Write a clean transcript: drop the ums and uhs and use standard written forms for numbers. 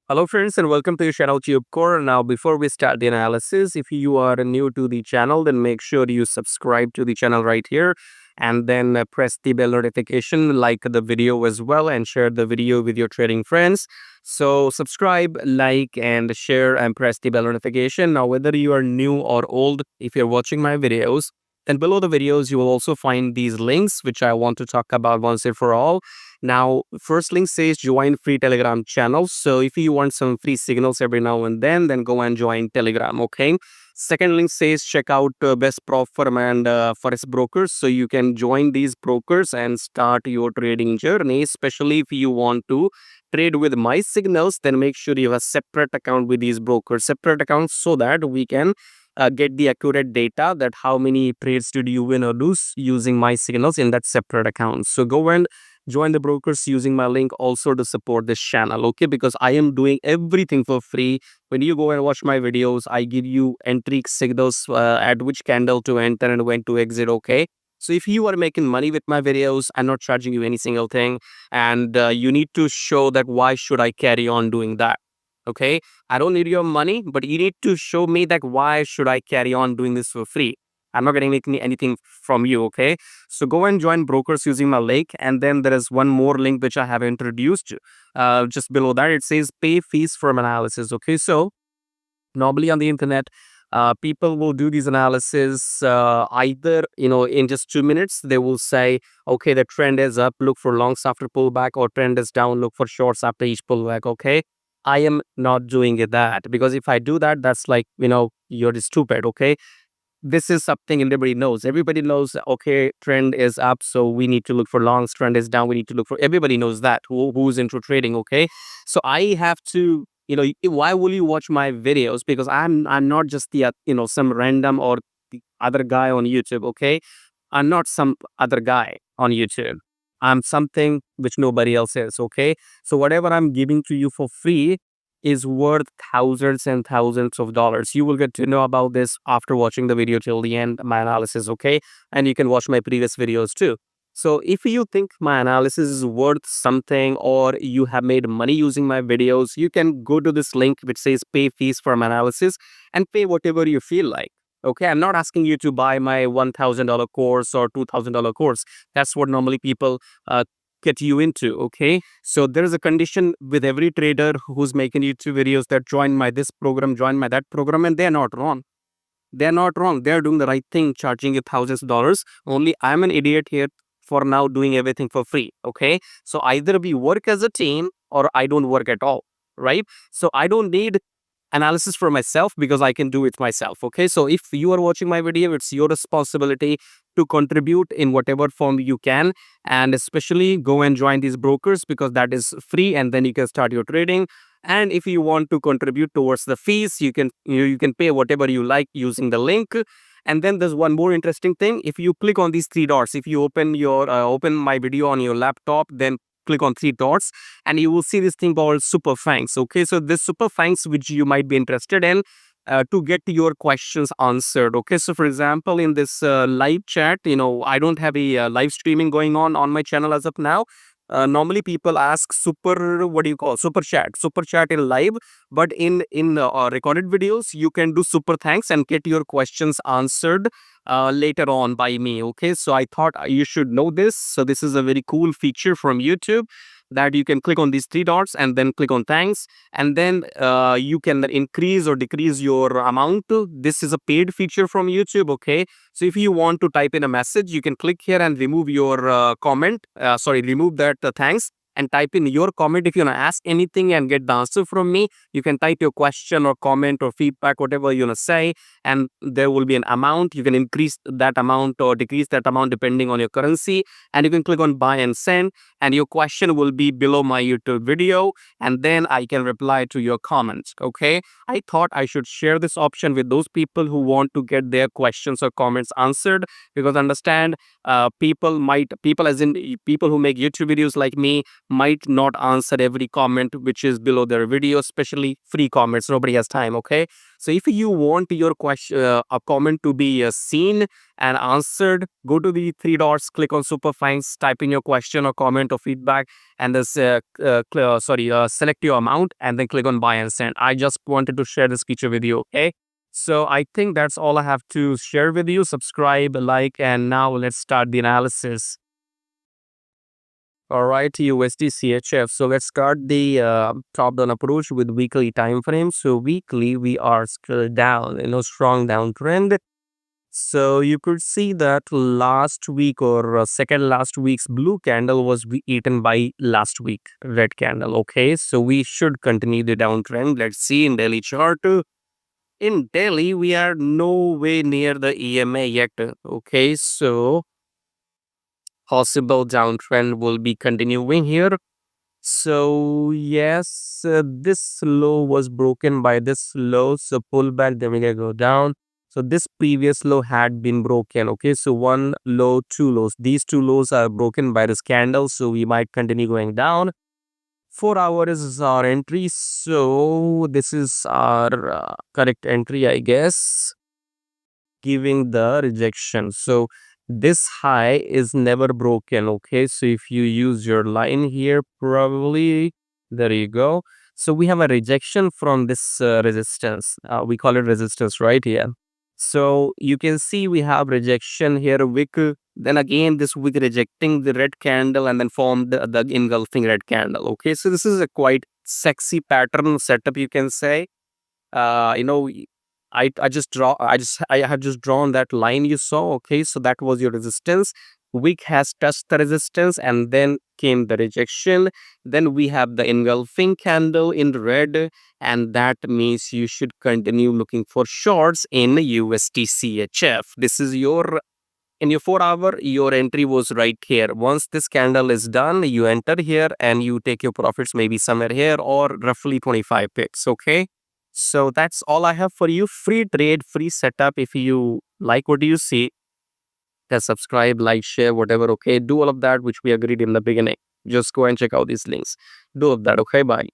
Hello friends and welcome to your channel TubeCore. Now before we start the analysis, if you are new to the channel, then make sure you subscribe to the channel right here and then press the bell notification, like the video as well and share the video with your trading friends. So subscribe, like and share and press the bell notification. Now whether you are new or old, if you're watching my videos, then below the videos you will also find these links which I want to talk about once and for all. Now, first link says join free Telegram channel. So if you want some free signals every now and then go and join Telegram, okay? Second link says check out best prop firm and Forex brokers. So you can join these brokers and start your trading journey, especially if you want to trade with my signals, then make sure you have a separate account with these brokers, separate accounts so that we can get the accurate data that how many trades did you win or lose using my signals in that separate account. So go and join the brokers using my link also to support this channel, okay? Because I am doing everything for free. When you go and watch my videos, I give you entry signals at which candle to enter and when to exit, okay? So if you are making money with my videos, I'm not charging you any single thing, and you need to show that why should I carry on doing that, okay? I don't need your money, but you need to show me that why should I carry on doing this for free. I'm not getting anything from you, okay? So go and join brokers using my link. And then there is one more link which I have introduced. Just below that, it says pay fees from analysis, okay? So normally on the internet, people will do these analysis either, in just 2 minutes. They will say, okay, the trend is up, look for longs after pullback, or trend is down, look for shorts after each pullback, okay? I am not doing that because if I do that, that's like, you're stupid, okay? This is something everybody knows. Everybody knows, okay, trend is up, so we need to look for longs. Trend is down, we need to look for. Everybody knows that who's into trading, okay? So I have to, why will you watch my videos? Because I'm not just the some random or the other guy on YouTube, okay? I'm not some other guy on YouTube. I'm something which nobody else is, okay? So whatever I'm giving to you for free is worth thousands and thousands of dollars. You will get to know about this after watching the video till the end, my analysis, okay? And you can watch my previous videos too. So if you think my analysis is worth something or you have made money using my videos, you can go to this link which says pay fees for my analysis and pay whatever you feel like. Okay, I'm not asking you to buy my $1,000 course or $2,000 course. That's what normally people get you into, okay? So there is a condition with every trader who's making YouTube videos that join my this program, join my that program, and they're not wrong. They're not wrong. They're doing the right thing, charging you thousands of dollars. Only I'm an idiot here for now doing everything for free, okay? So either we work as a team or I don't work at all, right? So I don't need analysis for myself because I can do it myself, okay? So if you are watching my video, it's your responsibility to contribute in whatever form you can, and especially go and join these brokers because that is free and then you can start your trading. And if you want to contribute towards the fees, you can you can pay whatever you like using the link. And then there's one more interesting thing. If you click on these three dots, if you open my video on your laptop, then click on three dots and you will see this thing called super fangs, okay? So this super fangs which you might be interested in to get your questions answered, okay? So for example, in this live chat, I don't have a live streaming going on my channel as of now. Normally people ask what do you call super chat in live, but in recorded videos you can do super thanks and get your questions answered later on by me, okay? So I thought you should know this. So this is a very cool feature from YouTube that you can click on these three dots and then click on thanks, and then you can increase or decrease your amount. This is a paid feature from YouTube, okay? So if you want to type in a message, you can click here and remove your remove that thanks, and type in your comment. If you want to ask anything and get the answer from me, you can type your question or comment or feedback, whatever you want to say, and there will be an amount. You can increase that amount or decrease that amount depending on your currency, and you can click on buy and send, and your question will be below my YouTube video, and then I can reply to your comments, okay? I thought I should share this option with those people who want to get their questions or comments answered, because understand, people as in people who make YouTube videos like me might not answer every comment which is below their video, especially free comments. Nobody has time. Okay, so if you want your question, a comment to be seen and answered, go to the three dots, click on super fines, type in your question or comment or feedback, and this select your amount and then click on buy and send. I just wanted to share this feature with you. Okay, so I think that's all I have to share with you. Subscribe, like, and now let's start the analysis. All right, USDCHF. So let's start the top down approach with weekly time frame. So weekly we are still down, strong downtrend. So you could see that last week or second last week's blue candle was eaten by last week red candle. Okay, so we should continue the downtrend. Let's see in daily chart. In daily, we are no way near the EMA yet. Okay, so possible downtrend will be continuing here. So yes, this low was broken by this low. So pullback, then we can go down. So this previous low had been broken. Okay, so one low, two lows. These two lows are broken by this candle. So we might continue going down. 4 hours is our entry. So this is our correct entry, I guess, giving the rejection. So this high is never broken. Okay, so if you use your line here, probably there you go. So we have a rejection from this resistance. We call it resistance right here. So you can see we have rejection here, wick. Then again this wick rejecting the red candle and then formed the engulfing red candle. Okay, so this is a quite sexy pattern setup, you can say. You know, I have just drawn that line you saw. Okay, so that was your resistance. Wick has touched the resistance and then came the rejection. Then we have the engulfing candle in red, and that means you should continue looking for shorts in USDCHF. This is your in your 4 hour, your entry was right here. Once this candle is done, you enter here and you take your profits maybe somewhere here or roughly 25 picks. Okay, so that's all I have for you. Free trade, free setup. If you like what you see, then subscribe, like, share, whatever. Okay, do all of that which we agreed in the beginning. Just go and check out these links. Do all of that. Okay, bye.